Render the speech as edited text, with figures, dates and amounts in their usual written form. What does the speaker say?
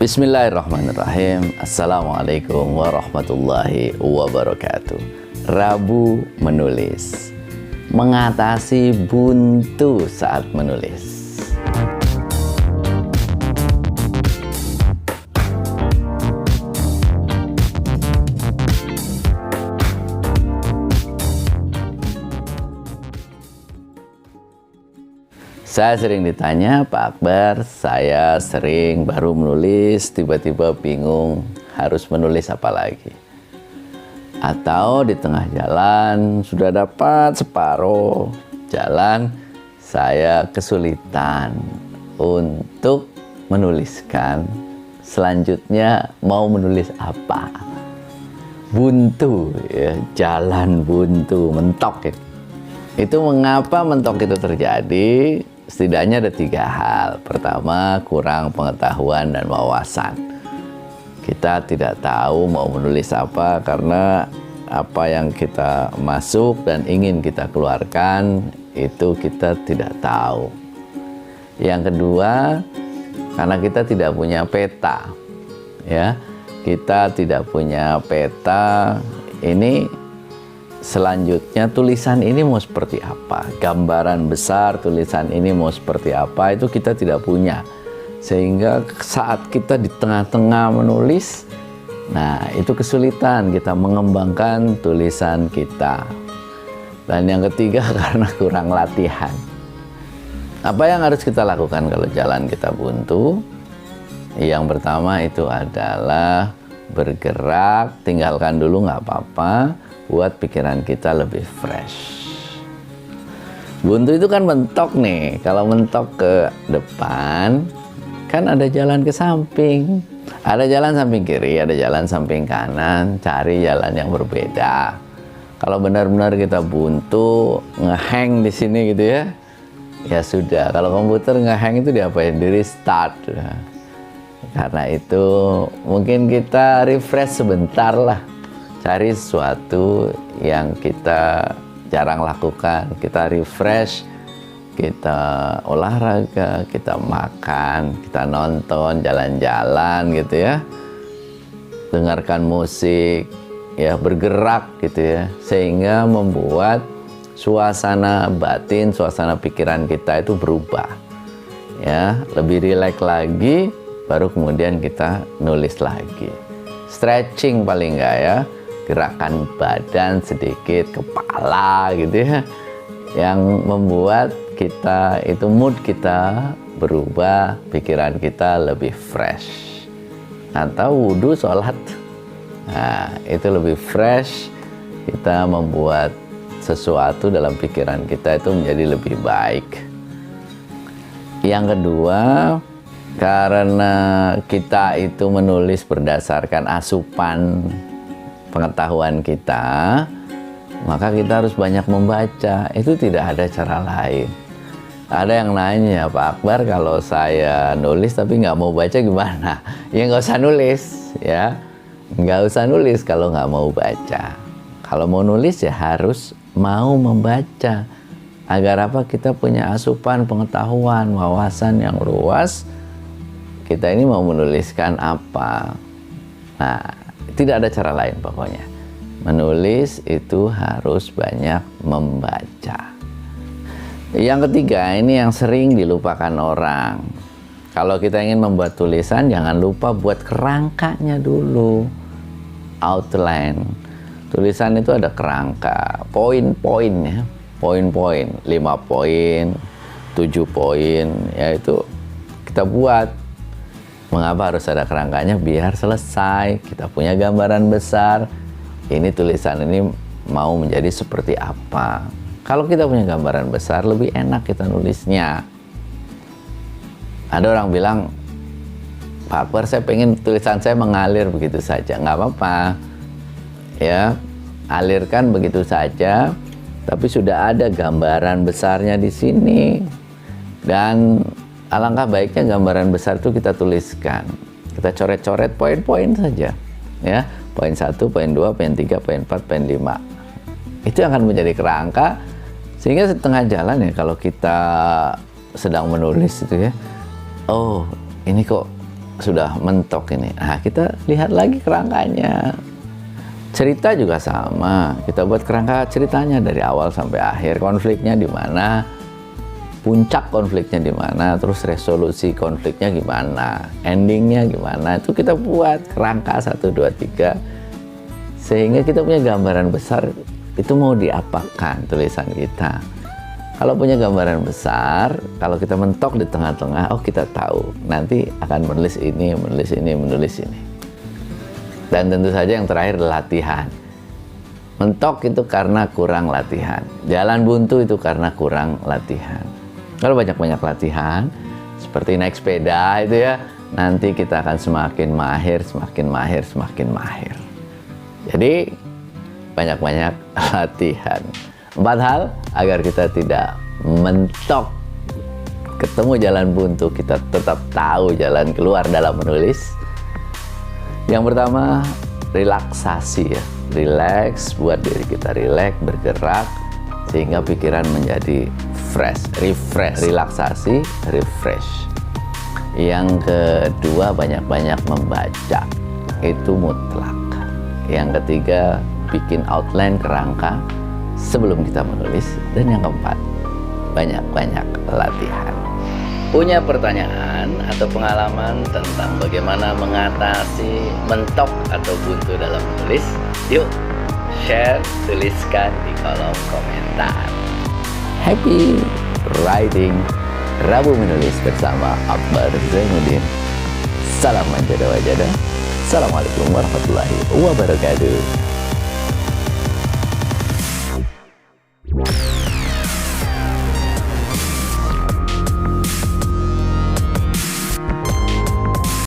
Bismillahirrahmanirrahim. Assalamualaikum warahmatullahi wabarakatuh. Rabu menulis. Mengatasi buntu saat menulis. Saya sering ditanya, Pak Akbar, saya sering baru menulis, tiba-tiba bingung harus menulis apa lagi. Atau di tengah jalan, sudah dapat separuh jalan, saya kesulitan untuk menuliskan. Selanjutnya mau menulis apa? Buntu, ya, jalan buntu, mentok itu. Itu mengapa mentok itu terjadi? Setidaknya ada 3 hal. Pertama, kurang pengetahuan dan wawasan. Kita tidak tahu mau menulis apa karena apa yang kita masuk dan ingin kita keluarkan itu kita tidak tahu. Yang kedua, karena kita tidak punya peta. Ya, kita tidak punya peta. Ini selanjutnya tulisan ini mau seperti apa, gambaran besar tulisan ini mau seperti apa, itu kita tidak punya. Sehingga saat kita di tengah-tengah menulis, nah itu kesulitan kita mengembangkan tulisan kita. Dan yang ketiga karena kurang latihan. Apa yang harus kita lakukan kalau jalan kita buntu? Yang pertama itu adalah bergerak, tinggalkan dulu nggak apa-apa, buat pikiran kita lebih fresh. Buntu itu kan mentok nih. Kalau mentok ke depan, kan ada jalan ke samping. Ada jalan samping kiri, ada jalan samping kanan. Cari jalan yang berbeda. Kalau benar-benar kita buntu, ngehang di sini gitu ya, ya sudah. Kalau komputer ngehang itu diapain? Di restart. Karena itu mungkin kita refresh sebentar lah. Cari sesuatu yang kita jarang lakukan, kita refresh, kita olahraga, kita makan, kita nonton, jalan-jalan gitu ya, dengarkan musik, ya bergerak gitu ya, sehingga membuat suasana batin, suasana pikiran kita itu berubah, ya lebih rileks lagi, baru kemudian kita nulis lagi. Stretching paling enggak ya. Gerakan badan sedikit, kepala gitu ya, yang membuat kita itu mood kita berubah, pikiran kita lebih fresh. Atau wudhu, sholat, nah itu lebih fresh, kita membuat sesuatu dalam pikiran kita itu menjadi lebih baik. Yang kedua, karena kita itu menulis berdasarkan asupan pengetahuan kita, maka kita harus banyak membaca. Itu tidak ada cara lain. Ada yang nanya, Pak Akbar, kalau saya nulis tapi nggak mau baca gimana? Ya nggak usah nulis, ya nggak usah nulis kalau nggak mau baca. Kalau mau nulis ya harus mau membaca. Agar apa? Kita punya asupan pengetahuan, wawasan yang luas. Kita ini mau menuliskan apa? Nah, tidak ada cara lain pokoknya. Menulis itu harus banyak membaca. Yang ketiga, ini yang sering dilupakan orang. Kalau kita ingin membuat tulisan, jangan lupa buat kerangkanya dulu. Outline. Tulisan itu ada kerangka, poin-poinnya. Poin-poin, 5 poin, 7 poin, ya itu kita buat. Mengapa harus ada kerangkanya? Biar selesai, kita punya gambaran besar. Ini tulisan ini mau menjadi seperti apa. Kalau kita punya gambaran besar, lebih enak kita nulisnya. Ada orang bilang, Pak Akbar, saya pengen tulisan saya mengalir begitu saja. Nggak apa-apa. Ya, alirkan begitu saja, tapi sudah ada gambaran besarnya di sini. Dan alangkah baiknya gambaran besar itu kita tuliskan. Kita coret-coret poin-poin saja. Ya, poin 1, poin 2, poin 3, poin 4, poin 5. Itu akan menjadi kerangka, sehingga setengah jalan ya kalau kita sedang menulis itu ya, oh ini kok sudah mentok ini, nah kita lihat lagi kerangkanya. Cerita juga sama, kita buat kerangka ceritanya dari awal sampai akhir, konfliknya di mana, puncak konfliknya di mana, terus resolusi konfliknya gimana, endingnya gimana, itu kita buat kerangka 1, 2, 3, sehingga kita punya gambaran besar itu mau diapakan tulisan kita. Kalau punya gambaran besar, kalau kita mentok di tengah-tengah, oh kita tahu nanti akan menulis ini, menulis ini, menulis ini. Dan tentu saja yang terakhir latihan. Mentok itu karena kurang latihan. Jalan buntu itu karena kurang latihan. Kalau banyak-banyak latihan, seperti naik sepeda itu ya, nanti kita akan semakin mahir, semakin mahir, semakin mahir. Jadi banyak-banyak latihan. 4 hal agar kita tidak mentok ketemu jalan buntu, kita tetap tahu jalan keluar dalam menulis. Yang pertama, relaksasi ya. Relax, buat diri kita relax, bergerak, sehingga pikiran menjadi fresh, refresh. Relaksasi, refresh. Yang kedua, banyak-banyak membaca. Itu mutlak. Yang ketiga, bikin outline kerangka sebelum kita menulis. Dan yang keempat, banyak-banyak latihan. Punya pertanyaan atau pengalaman tentang bagaimana mengatasi mentok atau buntu dalam menulis? Yuk, share, tuliskan di kolom komentar. Happy writing, Rabu menulis bersama Akbar Zainuddin. Salam manjada wajada. Assalamualaikum warahmatullahi wabarakatuh.